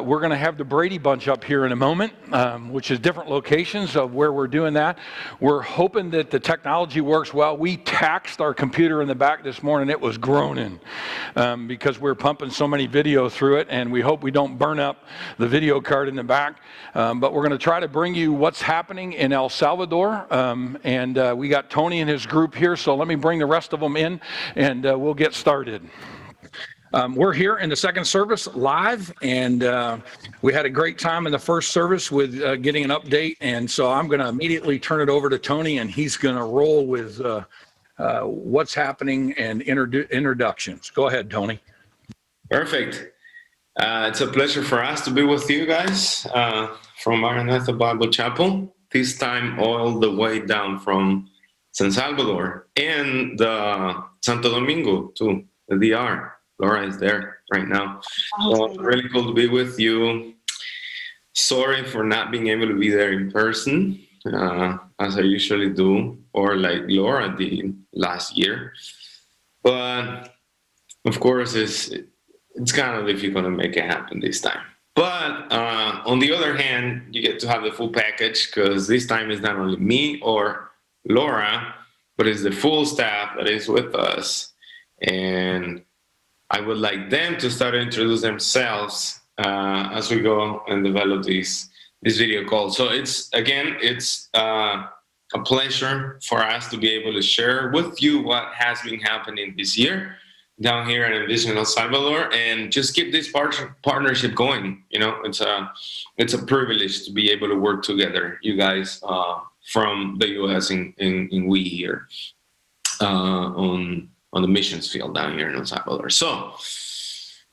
We're going to have the Brady Bunch up here in a moment, which is different locations of where we're doing that. We're hoping that the technology works well. We taxed our computer in the back this morning. It was groaning because we're pumping so many video through it, and we hope we don't burn up the video card in the back. But we're going to try to bring you what's happening in El Salvador. And we got Tony and his group here, so let me bring the rest of them in, and we'll get started. We're here in the second service live, and we had a great time in the first service with getting an update. And so I'm going to immediately turn it over to Tony, and he's going to roll with what's happening and introductions. Go ahead, Tony. Perfect. It's a pleasure for us to be with you guys from Maranatha Bible Chapel, this time all the way down from San Salvador and Santo Domingo too, the DR. Laura is there right now. So it's really cool to be with you. Sorry for not being able to be there in person, as I usually do, or like Laura did last year. But of course, it's kind of difficult to make it happen this time. But on the other hand, you get to have the full package, because this time it's not only me or Laura, but it's the full staff that is with us. And I would like them to start to introduce themselves as we go and develop this video call. So it's a pleasure for us to be able to share with you what has been happening this year down here in Vision El Salvador, and just keep this partnership going. You know, it's a privilege to be able to work together, you guys from the U.S. and we here on the missions field down here in El Salvador. So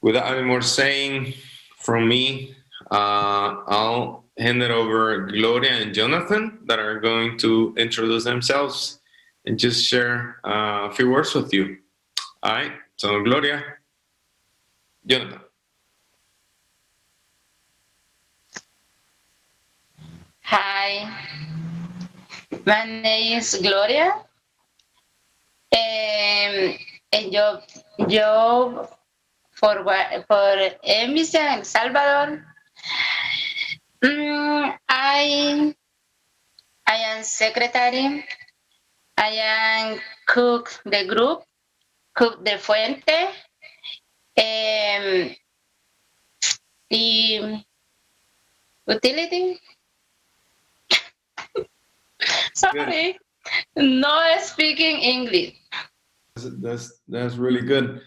without any more saying from me, I'll hand it over Gloria and Jonathan that are going to introduce themselves and just share a few words with you. All right, so Gloria, Jonathan. Hi, my name is Gloria. And yo por Embassy en El Salvador. I am secretary. I am cook the group, cook the fuente. Y utility. Sorry, no speaking English. That's really good.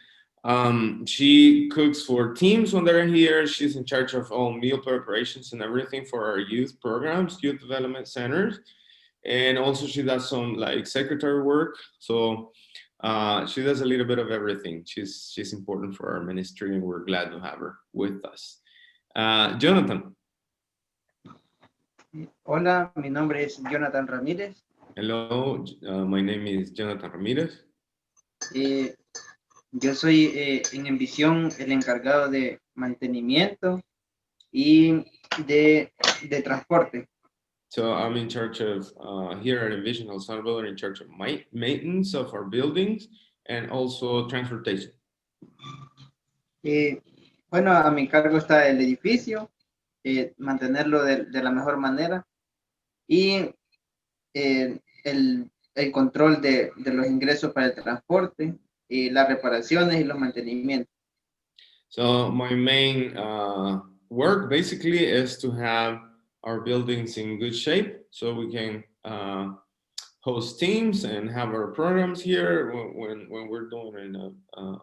She cooks for teams when they're here. She's in charge of all meal preparations and everything for our youth programs, youth development centers. And also she does some like secretary work. So she does a little bit of everything. She's important for our ministry, and we're glad to have her with us. Jonathan. Hola, mi nombre es Jonathan Ramírez. Hello, my name is Jonathan Ramírez. Yo soy en Envisión el encargado de mantenimiento y de transporte. So I'm in charge of, here at Envision El Salvador, in charge of maintenance of our buildings and also transportation. Bueno, a mi cargo está el edificio, mantenerlo de la mejor manera y el control de los ingresos para el transporte y las reparaciones y los mantenimientos. So my main work basically is to have our buildings in good shape so we can host teams and have our programs here when we're doing it in a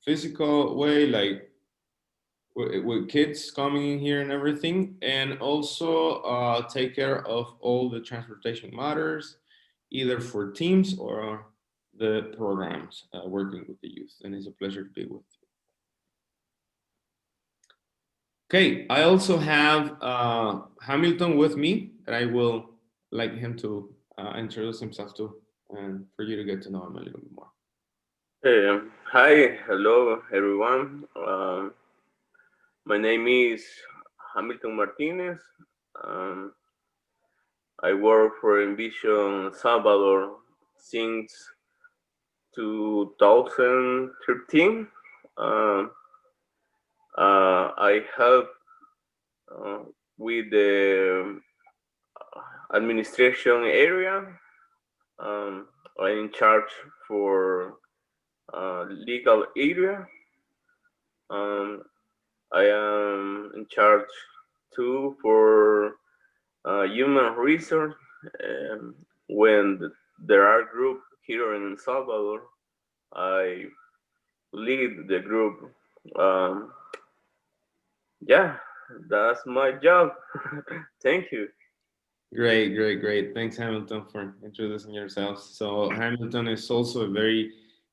physical way, like with kids coming in here and everything, and also take care of all the transportation matters, either for teams or the programs working with the youth. And it's a pleasure to be with you. Okay, I also have Hamilton with me, and I will like him to introduce himself to, and for you to get to know him a little bit more. Hi, hello everyone. My name is Hamilton Martinez. I work for Envision Salvador since 2013. I help with the administration area. I'm in charge for legal area. Um, I am in charge too for human resource. Um, when there are group here in El Salvador, I lead the group. Um, yeah, that's my job. Thank you. Great, great, great. Thanks, Hamilton, for introducing yourself. So Hamilton is also a very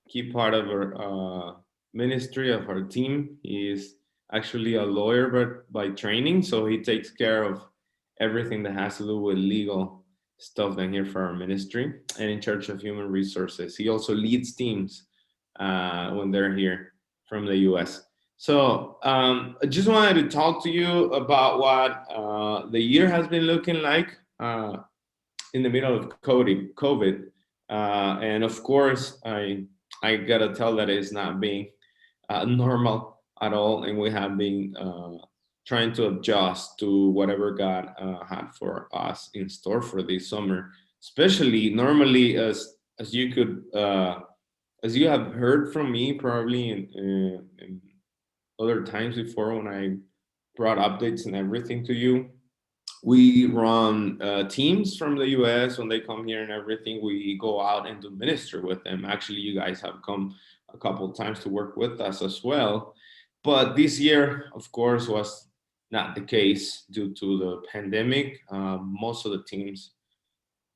key part of our ministry, of our team. He is actually a lawyer by training, so he takes care of everything that has to do with legal stuff down here for our ministry, and in charge of human resources. He also leads teams when they're here from the U.S. So I just wanted to talk to you about what the year has been looking like in the middle of COVID. And of course, I gotta tell that it's not being normal at all, and we have been trying to adjust to whatever God had for us in store for this summer. Especially, normally, as you could, as you have heard from me probably in other times before when I brought updates and everything to you, we run teams from the US when they come here and everything. We go out and do ministry with them. Actually, you guys have come a couple of times to work with us as well. But this year, of course, was not the case due to the pandemic. Most of the teams,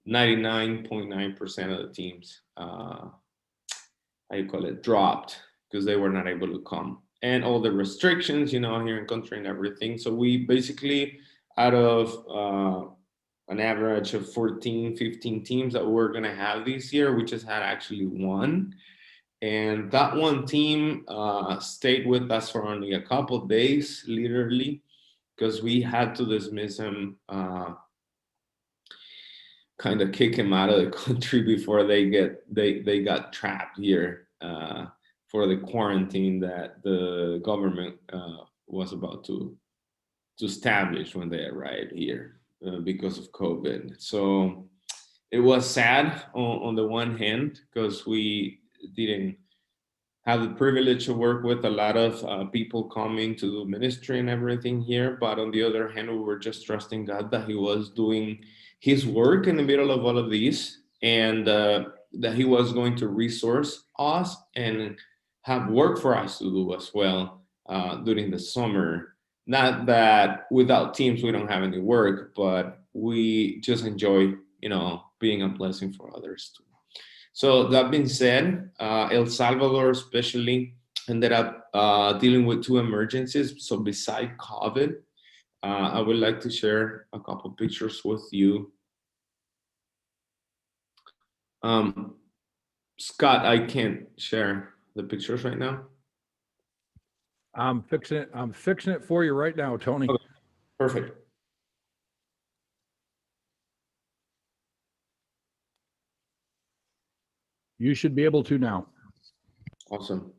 99.9% of the teams, how you call it, dropped because they were not able to come. And all the restrictions, here in country and everything. So we basically, out of an average of 14, 15 teams that we're going to have this year, we just had actually one. And that one team stayed with us for only a couple of days, literally, because we had to dismiss him, kind of kick him out of the country before they got trapped here for the quarantine that the government was about to establish when they arrived here because of COVID. So it was sad on the one hand because we didn't have the privilege to work with a lot of people coming to do ministry and everything here. But on the other hand, we were just trusting God that He was doing His work in the middle of all of these, and that He was going to resource us and have work for us to do as well during the summer. Not that without teams we don't have any work, but we just enjoy, being a blessing for others too. So that being said, El Salvador especially ended up dealing with two emergencies. So beside COVID, I would like to share a couple pictures with you. Scott, I can't share the pictures right now. I'm fixing it. I'm fixing it for you right now, Tony. Okay, perfect. You should be able to now. Awesome.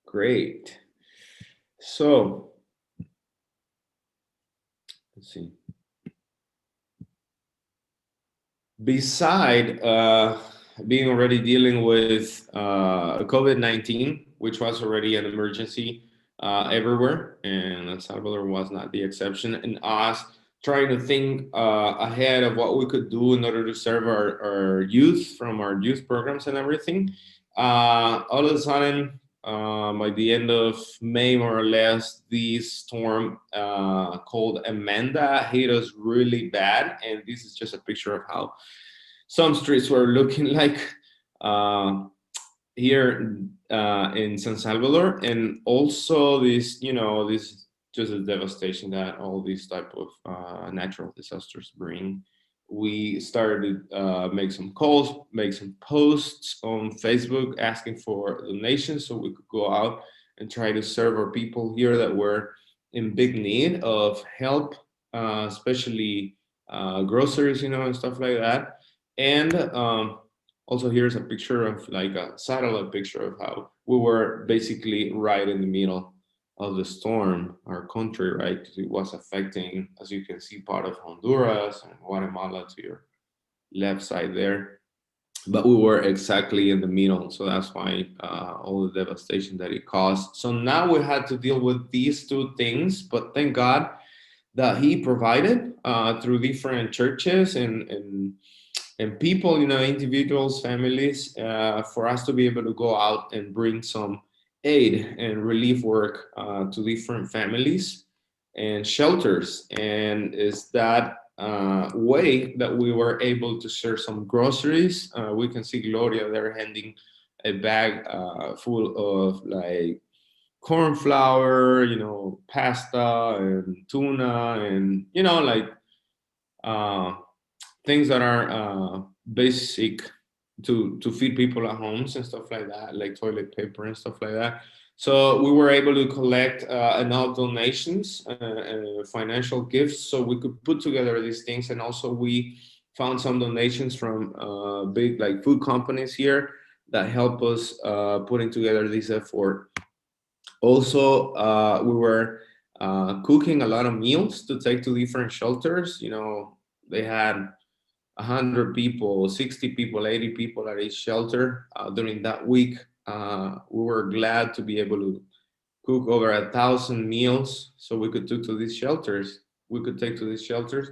Great. So, let's see. Beside being already dealing with COVID-19, which was already an emergency everywhere, and El Salvador was not the exception, and us trying to think ahead of what we could do in order to serve our youth from our youth programs and everything. All of a sudden, by the end of May, more or less, this storm called Amanda hit us really bad. And this is just a picture of how some streets were looking like here in San Salvador. And also this, this just a devastation that all these type of natural disasters bring. We started to make some calls, make some posts on Facebook asking for donations so we could go out and try to serve our people here that were in big need of help, especially groceries, and stuff like that. And Also, here's a picture of like a satellite picture of how we were basically right in the middle of the storm, our country, right? 'Cause it was affecting, as you can see, part of Honduras and Guatemala to your left side there. But we were exactly in the middle, so that's why all the devastation that it caused. So now we had to deal with these two things, but thank God that He provided through different churches and people, individuals, families, for us to be able to go out and bring some aid and relief work to different families and shelters. And is that way that we were able to share some groceries. We can see Gloria there handing a bag full of like corn flour, pasta and tuna and, like uh, things that are basic to feed people at homes and stuff like that, like toilet paper and stuff like that. So we were able to collect enough donations and financial gifts so we could put together these things. And also we found some donations from big like food companies here that help us putting together this effort. Also, we were cooking a lot of meals to take to different shelters. They had 100 people, 60 people, 80 people at each shelter during that week. We were glad to be able to cook over 1,000 meals so we could take to these shelters. We could take to these shelters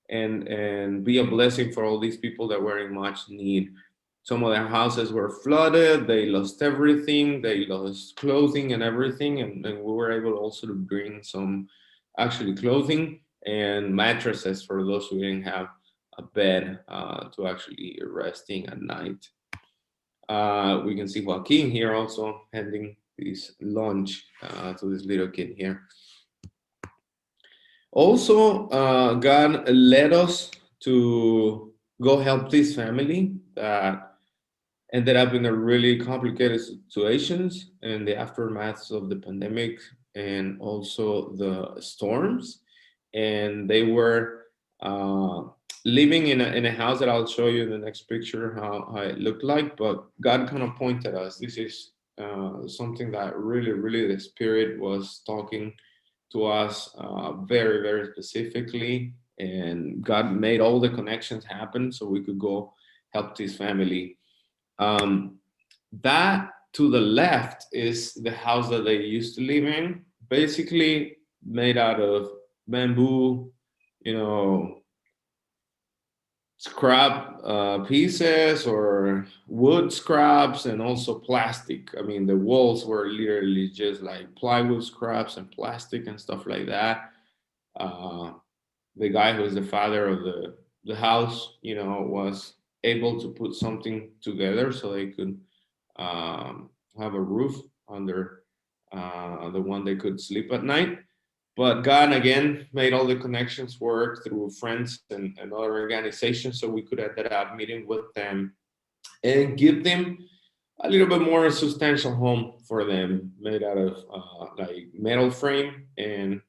and be a blessing for all these people that were in much need. Some of their houses were flooded. They lost everything. They lost clothing and everything. And we were able also to bring some actually clothing and mattresses for those who didn't have a bed to actually resting at night. We can see Joaquin here also handing this lunch to this little kid here. Also, God led us to go help this family that ended up in a really complicated situations in the aftermath of the pandemic and also the storms. And they were uh, living in a house that I'll show you in the next picture how it looked like. But God kind of pointed us. This is something that really the Spirit was talking to us very, very specifically. And God made all the connections happen so we could go help this family. Um, that to the left is the house that they used to live in, basically made out of bamboo, you know, scrap pieces or wood scraps and also plastic. I mean, the walls were literally just like plywood scraps and plastic and stuff like that. Uh, the guy who was the father of the house, was able to put something together so they could have a roof under the one they could sleep at night. But God again made all the connections work through friends and other organizations, so we could end up meeting with them and give them a little bit more substantial home for them, made out of like metal frame and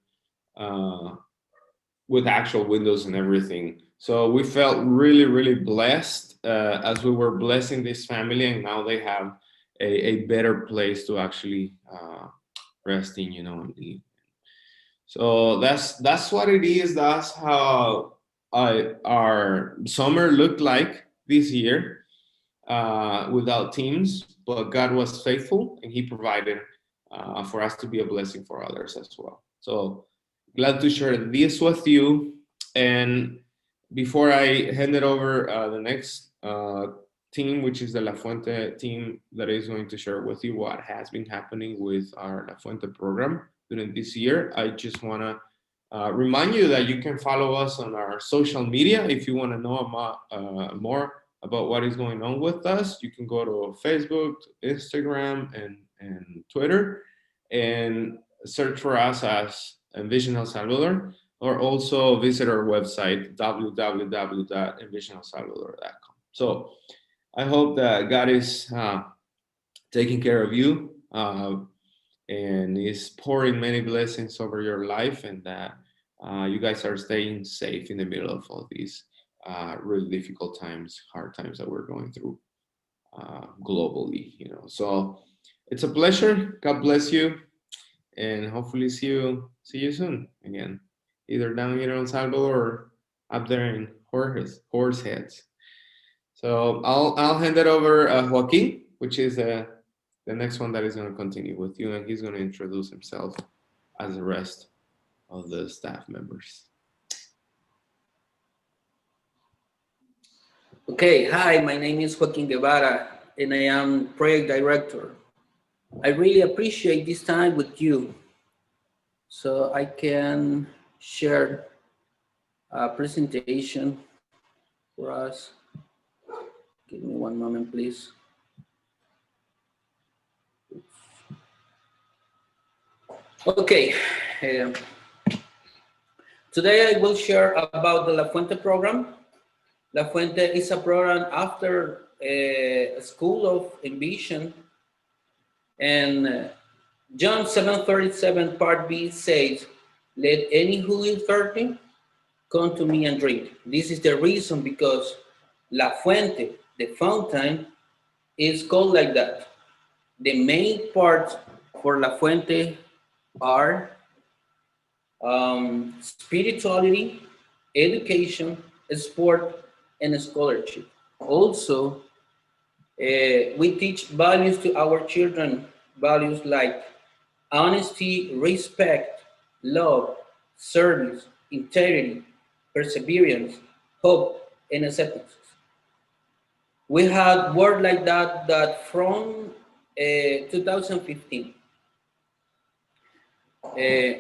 with actual windows and everything. So we felt really blessed as we were blessing this family, and now they have a better place to actually rest in, and live. So that's what it is. That's how our summer looked like this year without teams, but God was faithful and He provided for us to be a blessing for others as well. So glad to share this with you. And before I hand it over the next team, which is the La Fuente team, that is going to share with you what has been happening with our La Fuente program during this year, I just want to remind you that you can follow us on our social media. If you want to know more about what is going on with us, you can go to Facebook, Instagram, and Twitter, and search for us as Envision El Salvador, or also visit our website, www.envisionelsalvador.com. So I hope that God is taking care of you and is pouring many blessings over your life, and that you guys are staying safe in the middle of all these really difficult times, hard times that we're going through. globally, you know. So it's a pleasure. God bless you, and hopefully see you soon again, either down here in El Salvador or up there in Horseheads. So I'll hand it over Joaquin, which is the next one that is going to continue with you, and he's going to introduce himself as the rest of the staff members. Okay, hi, my name is Joaquin Guevara, and I am project director. I really appreciate this time with you, so I can share a presentation for us. Give me one moment, please. Okay, today I will share about the La Fuente program. La Fuente is a program after a School of Ambition, and John 7:37 part B says, "Let any who is thirsty come to me and drink." This is the reason because La Fuente, the fountain, is called like that. The main parts for La Fuente are spirituality, education, sport, and scholarship. Also, we teach values to our children, values like honesty, respect, love, service, integrity, perseverance, hope, and acceptance. We had words like that from 2015.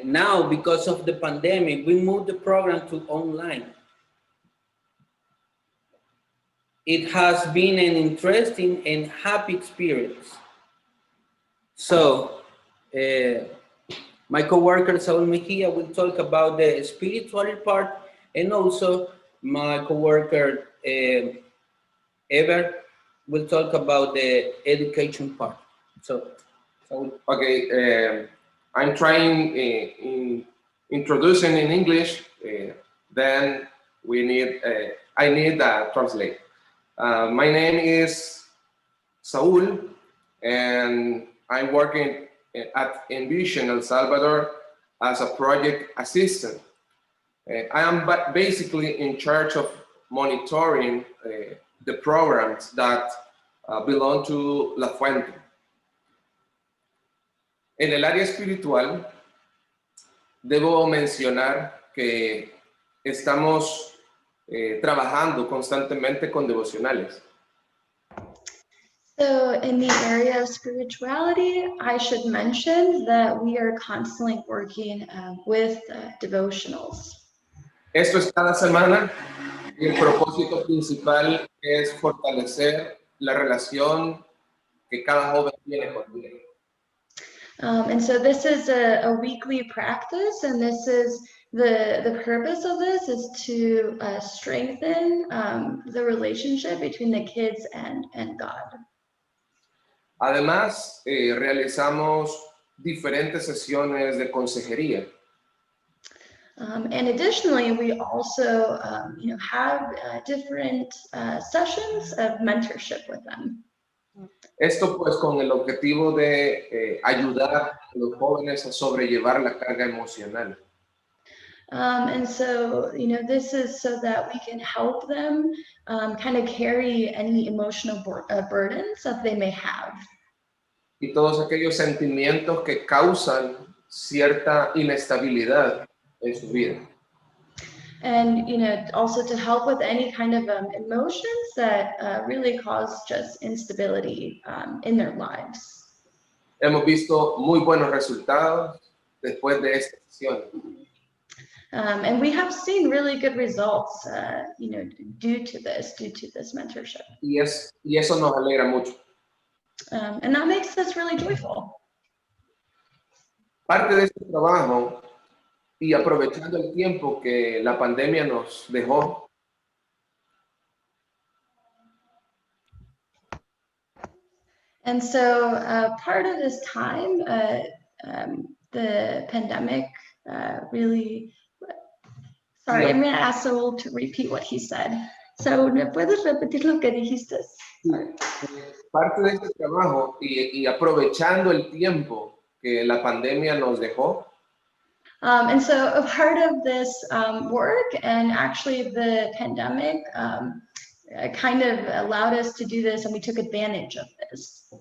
Now, because of the pandemic, we moved the program to online. It has been an interesting and happy experience. So, my coworker Saul Mejia will talk about the spiritual part, and also my coworker Ever will talk about the education part. So Okay, I'm trying in introducing in English. Then I need a translate. My name is Saul, and I'm working at Envision El Salvador as a project assistant. I am basically in charge of monitoring the programs that belong to La Fuente. En el área espiritual, debo mencionar que estamos trabajando constantemente con devocionales. So in the area of spirituality, I should mention that we are constantly working with devotionals. Esto es cada semana y el propósito principal es fortalecer la relación que cada joven tiene con Dios. And so this is a weekly practice, and this is the purpose of this is to strengthen the relationship between the kids and God. Además, realizamos diferentes sesiones de consejería. And additionally, we also have different sessions of mentorship with them. Esto pues con el objetivo de ayudar a los jóvenes a sobrellevar la carga emocional. And so, this is so that we can help them kind of carry any emotional burdens that they may have. Y todos aquellos sentimientos que causan cierta inestabilidad en su vida. And, also to help with any kind of emotions that really cause just instability in their lives. Hemos visto muy buenos resultados después de esta sesión. And we have seen really good results, due to this mentorship. Y eso nos alegra mucho. And that makes us really joyful. Parte de este trabajo, y aprovechando el tiempo que la pandemia nos dejó, And so part of this time, the pandemic really, sorry, I'm going to ask Saul to repeat what he said. So, ¿me puedes repetir lo que dijiste? Parte de este trabajo y aprovechando el tiempo que la pandemia nos dejó, And so a part of this work, and actually the pandemic kind of allowed us to do this, and we took advantage of this.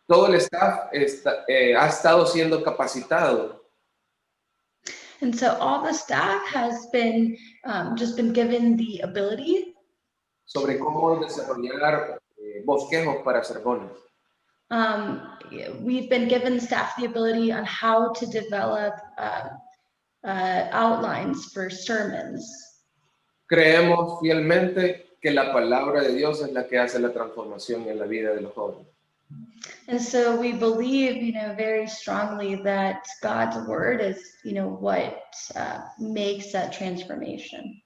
todo el staff ha estado siendo capacitado And so all the staff has been just been given the ability sobre cómo desarrollar bosquejos para sermones. we've been given staff the ability on how to develop outlines for sermons. Creemos fielmente que la palabra de Dios es la que hace la transformación en la vida de los jóvenes. And so we believe, very strongly that God's word is, what makes that transformation.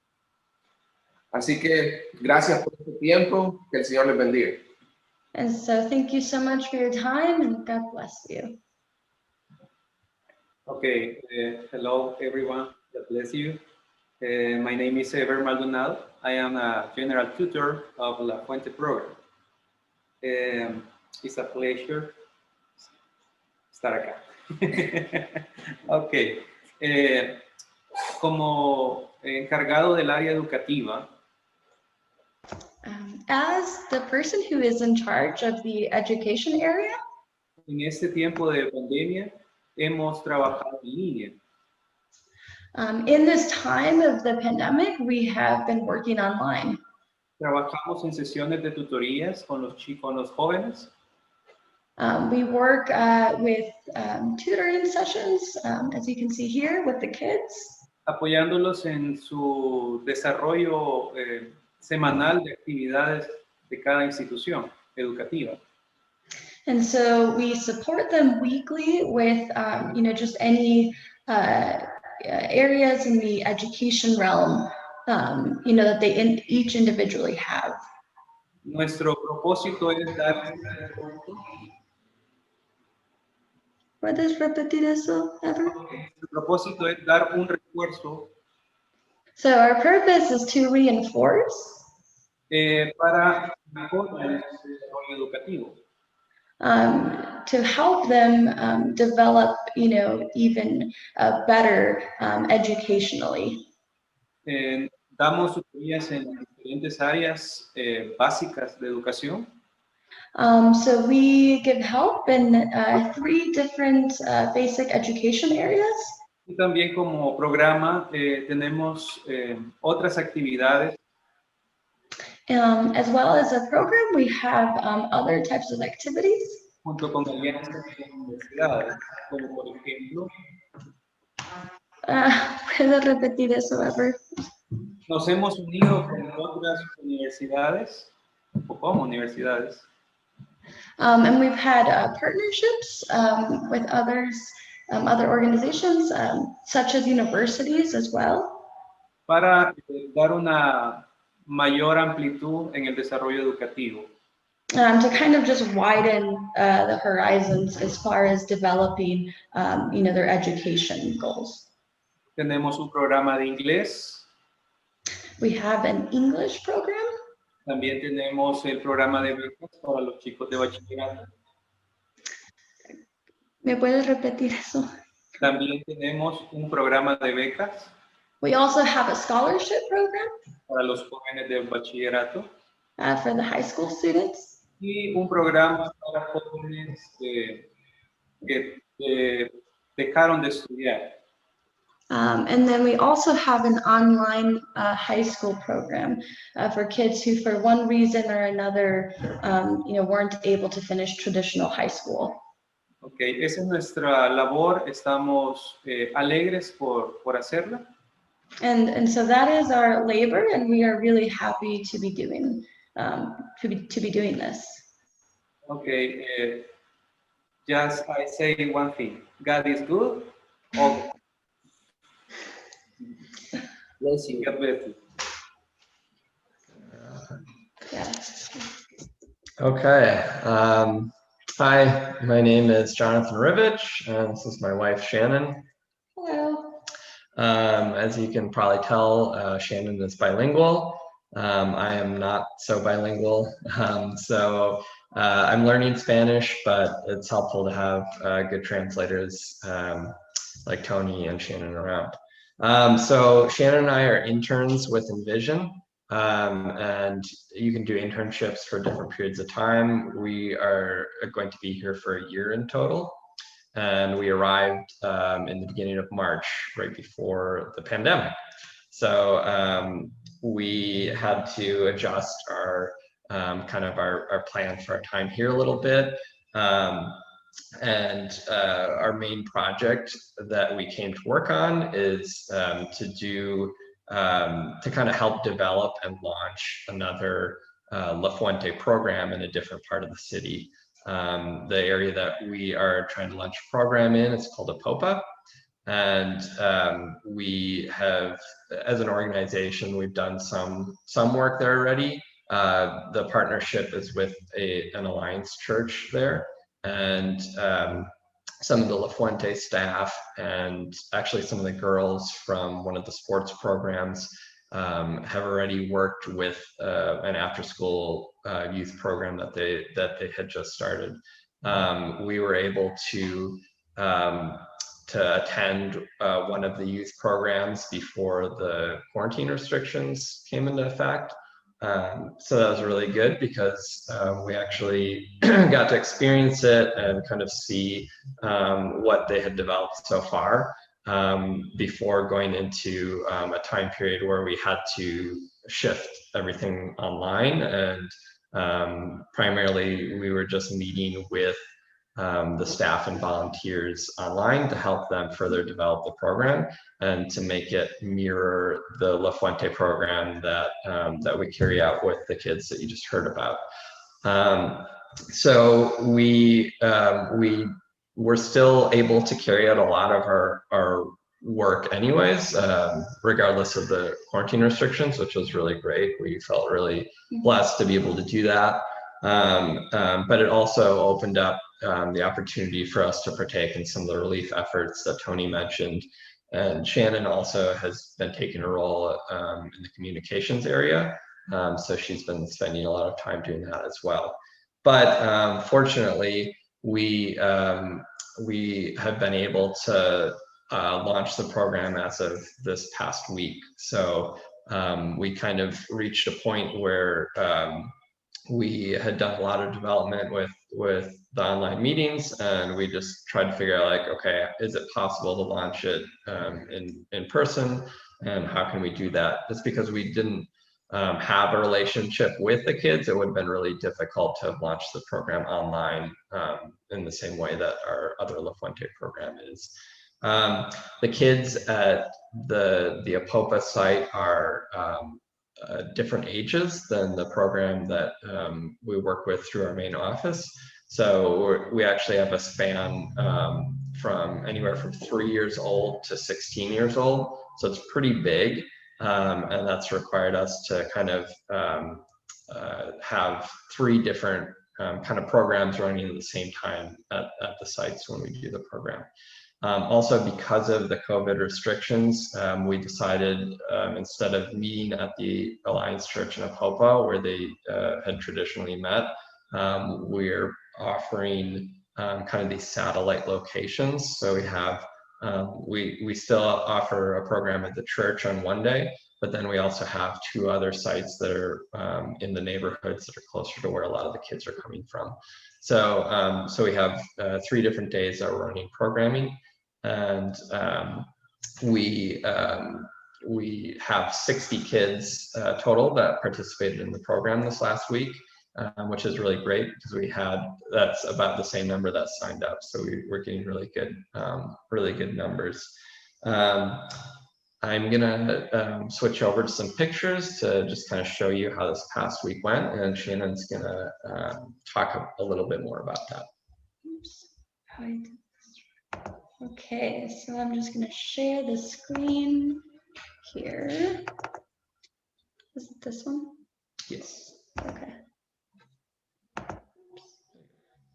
Así que gracias por este tiempo, que el Señor les bendiga. And so thank you so much for your time, and God bless you. Okay, hello everyone, God bless you. My name is Ever Maldonado. I am a general tutor of La Fuente program. It's a pleasure estar acá. Okay, como encargado del área educativa, As the person who is in charge of the education area, en este tiempo de pandemia hemos trabajado en línea. In this time of the pandemic, we have been working online. Trabajamos en sesiones de tutorías con los jóvenes. We work with tutoring sessions, as you can see here, with the kids. Apoyándolos en su desarrollo semanal de actividades de cada institución educativa. And so we support them weekly with, just any areas in the education realm, that they each individually have. Nuestro propósito es dar. ¿Puedes repetir eso, Ever? Nuestro propósito es dar un refuerzo. So our purpose is to reinforce. Para mejorar el desarrollo educativo. To help them develop, even better educationally. Damos tutorías en diferentes áreas básicas de educación. So we give help in 3 different basic education areas. Y también como programa tenemos otras actividades. As well as a program, we have other types of activities. Junto con alianzas con universidades, como por ejemplo. ¿Puedo repetir eso, Ever? Nos hemos unido con otras universidades, o como universidades. And we've had partnerships with others, other organizations, such as universities as well. Para dar una mayor amplitud en el desarrollo educativo. To kind of just widen the horizons as far as developing, their education goals. Tenemos un programa de inglés. We have an English program. También tenemos el programa de becas para los chicos de bachillerato. ¿Me puedes repetir eso? También tenemos un programa de becas. We also have a scholarship program. Para los jóvenes de bachillerato. For the high school students. Y un programa para jóvenes que dejaron de estudiar. And then we also have an online high school program for kids who, for one reason or another, weren't able to finish traditional high school. Okay, esa es nuestra labor. Estamos alegres por hacerla. And so that is our labor, and we are really happy to be doing doing this. Okay, just I say one thing: God is good. Okay. Bless you. God bless you. Yeah. Okay. Hi, my name is Jonathan Rivich, and this is my wife, Shannon. Hello. As you can probably tell, Shannon is bilingual. I am not so bilingual, so I'm learning Spanish, but it's helpful to have good translators like Tony and Shannon around. So Shannon and I are interns with Envision, and you can do internships for different periods of time. We are going to be here for a year in total, and we arrived in the beginning of March, right before the pandemic. So we had to adjust our kind of our plan for our time here a little bit. And our main project that we came to work on is to kind of help develop and launch another La Fuente program in a different part of the city. The area that we are trying to launch a program in is called Apopa. And we have, as an organization, we've done some work there already. The partnership is with an Alliance church there, and some of the La Fuente staff and actually some of the girls from one of the sports programs have already worked with an after-school youth program that they had just started. We were able to attend one of the youth programs before the quarantine restrictions came into effect. So that was really good because we actually got to experience it and kind of see what they had developed so far before going into a time period where we had to shift everything online. And primarily we were just meeting with the staff and volunteers online to help them further develop the program and to make it mirror the La Fuente program that we carry out with the kids that you just heard about. So we were still able to carry out a lot of our work anyways, regardless of the quarantine restrictions, which was really great. We felt really blessed to be able to do that. But it also opened up the opportunity for us to partake in some of the relief efforts that Tony mentioned. And Shannon also has been taking a role in the communications area. So she's been spending a lot of time doing that as well. But fortunately, we have been able to launch the program as of this past week. So we kind of reached a point where we had done a lot of development with the online meetings, and we just tried to figure out, like, okay, is it possible to launch it in person, and how can we do that? It's because we didn't have a relationship with the kids. It would have been really difficult to have launched the program online in the same way that our other La Fuente program is. The kids at the Apopa site are different ages than the program that we work with through our main office. So we actually have a span from anywhere from 3 years old to 16 years old. So it's pretty big. And that's required us to kind of have 3 different kind of programs running at the same time at the sites when we do the program. Also, because of the COVID restrictions, we decided instead of meeting at the Alliance Church in Apopa, where they had traditionally met, we're offering kind of these satellite locations. So we have, we still offer a program at the church on one day, but then we also have 2 other sites that are in the neighborhoods that are closer to where a lot of the kids are coming from. So, so we have 3 different days that we're running programming. And we have 60 kids total that participated in the program this last week, which is really great because that's about the same number that signed up. So we're getting really good numbers. I'm gonna switch over to some pictures to just kind of show you how this past week went, and Shannon's gonna talk a little bit more about that. Oops. Okay, so I'm just going to share the screen here. Is it this one? Yes. Okay.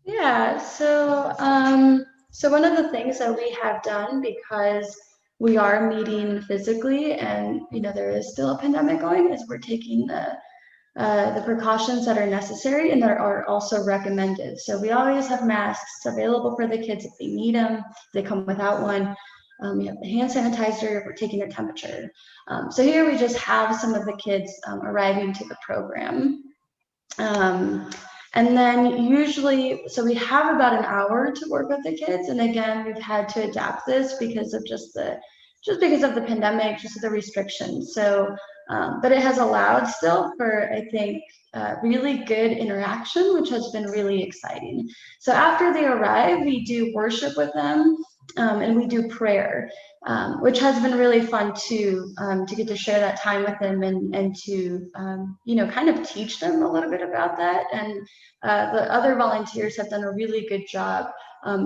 Yeah, so so one of the things that we have done, because we are meeting physically, and there is still a pandemic going, is we're taking the precautions that are necessary and that are also recommended. So we always have masks available for the kids if they need them, if they come without one. We have the hand sanitizer, we're taking their temperature. So here we just have some of the kids arriving to the program. And then usually, so we have about an hour to work with the kids. And again, we've had to adapt this because of because of the pandemic, just the restrictions. So, but it has allowed still for, I think, really good interaction, which has been really exciting. So after they arrive, we do worship with them, and we do prayer, which has been really fun too, to get to share that time with them and to, kind of teach them a little bit about that. And the other volunteers have done a really good job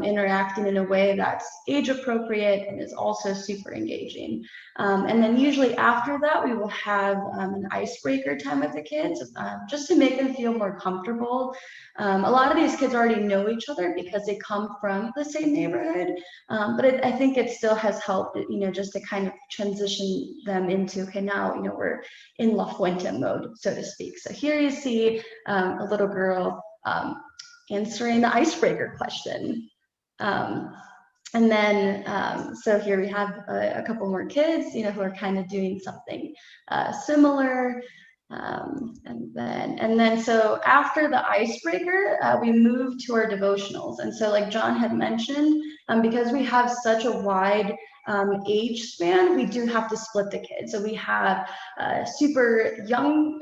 interacting in a way that's age appropriate and is also super engaging. And then usually after that, we will have an icebreaker time with the kids, just to make them feel more comfortable. A lot of these kids already know each other because they come from the same neighborhood, but I think it still has helped, just to kind of transition them into, okay, now, we're in La Fuente mode, so to speak. So here you see a little girl answering the icebreaker question. And then, so here we have a couple more kids, who are kind of doing something similar. And then, so after the icebreaker, we move to our devotionals. And so, like John had mentioned, because we have such a wide age span, we do have to split the kids. So we have a super young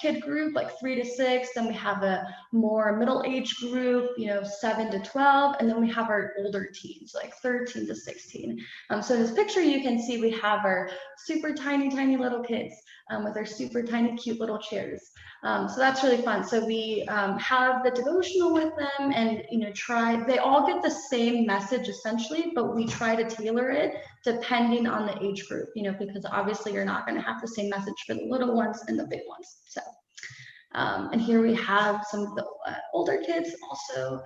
kid group, like 3 to 6. Then we have a more middle age group, 7 to 12. And then we have our older teens, like 13 to 16. So in this picture, you can see we have our super tiny, tiny little kids with our super tiny, cute little chairs. So that's really fun. So we have the devotional with them, and they all get the same message essentially, but we try to tailor it depending on the age group, because obviously you're not going to have the same message for the little ones and the big ones. So and here we have some of the older kids also,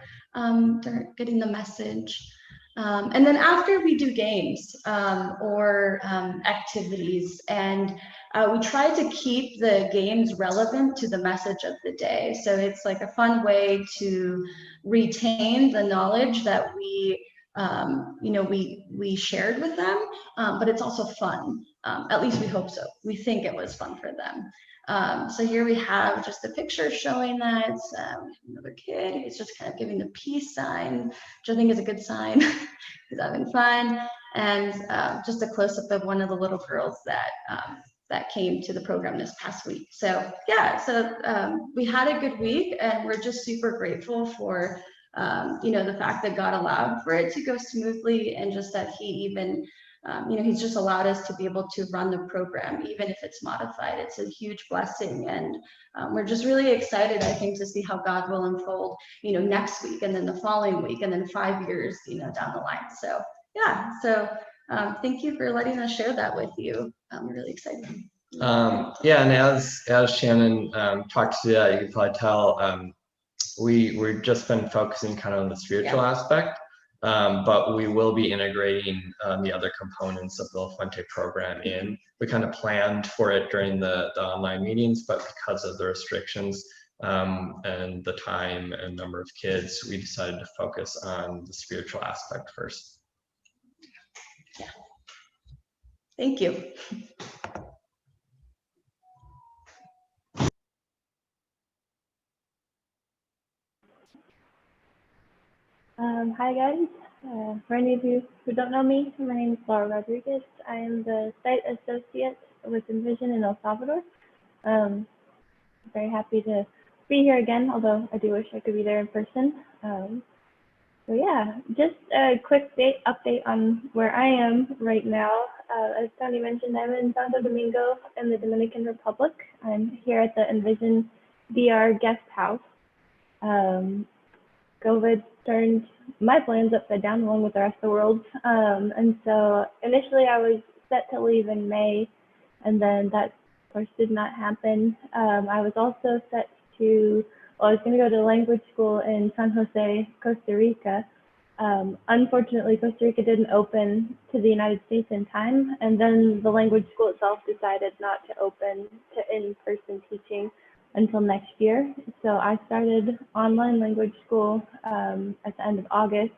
they're getting the message. And then after, we do games or activities, and we try to keep the games relevant to the message of the day. So it's like a fun way to retain the knowledge that we shared with them, but it's also fun. At least we hope so. We think it was fun for them. So here we have just a picture showing that another kid, he's just kind of giving the peace sign, which I think is a good sign. He's having fun. And just a close-up of one of the little girls that came to the program this past week. So yeah, so we had a good week, and we're just super grateful for the fact that God allowed for it to go smoothly, and just that He even He's just allowed us to be able to run the program, even if it's modified. It's a huge blessing, and we're just really excited, I think, to see how God will unfold, next week, and then the following week, and then 5 years, down the line. So yeah, so thank you for letting us share that with you. We're really excited. Yeah, and as Shannon talked to that, you can probably tell we've just been focusing kind of on the spiritual aspect. But we will be integrating the other components of the La Fuente program in. We kind of planned for it during the online meetings, but because of the restrictions and the time and number of kids, we decided to focus on the spiritual aspect first. Yeah. Thank you. Hi guys, for any of you who don't know me, my name is Laura Rodriguez. I am the site associate with Envision in El Salvador. Very happy to be here again, although I do wish I could be there in person. So yeah, just a quick update on where I am right now. As Tony mentioned, I'm in Santo Domingo in the Dominican Republic. I'm here at the Envision DR guest house. COVID turned my plans upside down along with the rest of the world. And so initially I was set to leave in May, and then that of course did not happen. I was also set to, I was going to go to language school in San Jose, Costa Rica. Unfortunately, Costa Rica didn't open to the United States in time, and then the language school itself decided not to open to in-person teaching until next year. So I started online language school at the end of August,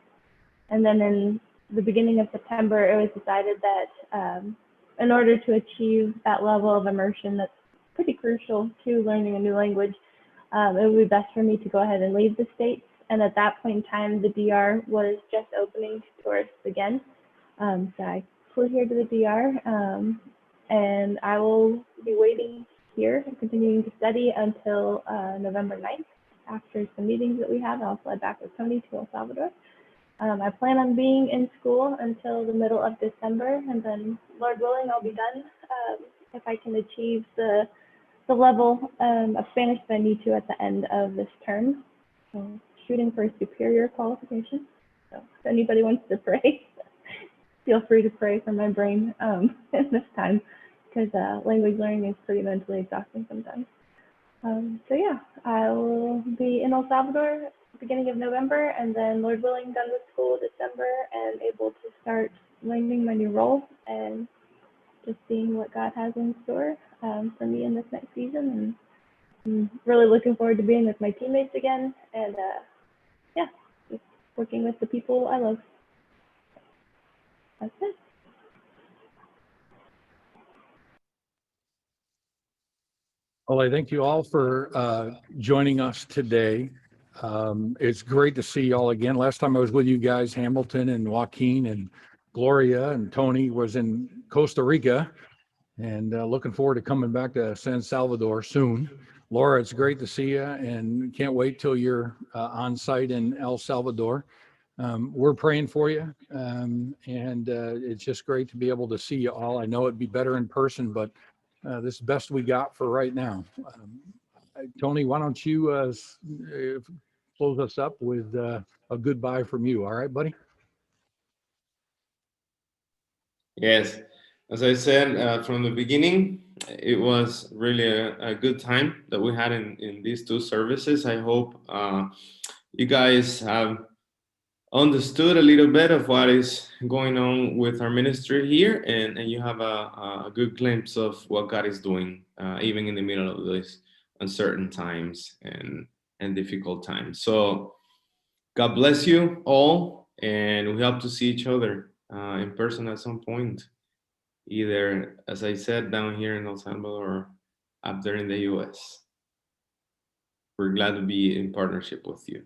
and then in the beginning of September, it was decided that in order to achieve that level of immersion that's pretty crucial to learning a new language, it would be best for me to go ahead and leave the States. And at that point in time, the DR was just opening to tourists again. So I flew here to the DR, and I will be waiting here and continuing to study until November 9th. After some meetings that we have, I'll fly back with Tony to El Salvador. I plan on being in school until the middle of December, and then, Lord willing, I'll be done if I can achieve the level of Spanish that I need to at the end of this term. So, shooting for a superior qualification. So if anybody wants to pray, feel free to pray for my brain in this time, because language learning is pretty mentally exhausting sometimes. So yeah, I will be in El Salvador beginning of November, and then, Lord willing, done with school December and able to start learning my new role and just seeing what God has in store for me in this next season. And I'm really looking forward to being with my teammates again, and yeah, just working with the people I love. That's it. Well, I thank you all for joining us today. It's great to see you all again. Last time I was with you guys, Hamilton and Joaquin and Gloria and Tony was in Costa Rica, and looking forward to coming back to San Salvador soon. Laura, it's great to see you, and can't wait till you're on site in El Salvador. We're praying for you, and it's just great to be able to see you all. I know it'd be better in person, but this is the best we got for right now. Tony, why don't you close us up with a goodbye from you? All right, buddy? Yes, as I said from the beginning, it was really a good time that we had in these two services. I hope you guys have understood a little bit of what is going on with our ministry here, and you have a good glimpse of what God is doing, even in the middle of these uncertain times and difficult times. So God bless you all, and we hope to see each other in person at some point, either, as I said, down here in El Salvador or up there in the US. We're glad to be in partnership with you.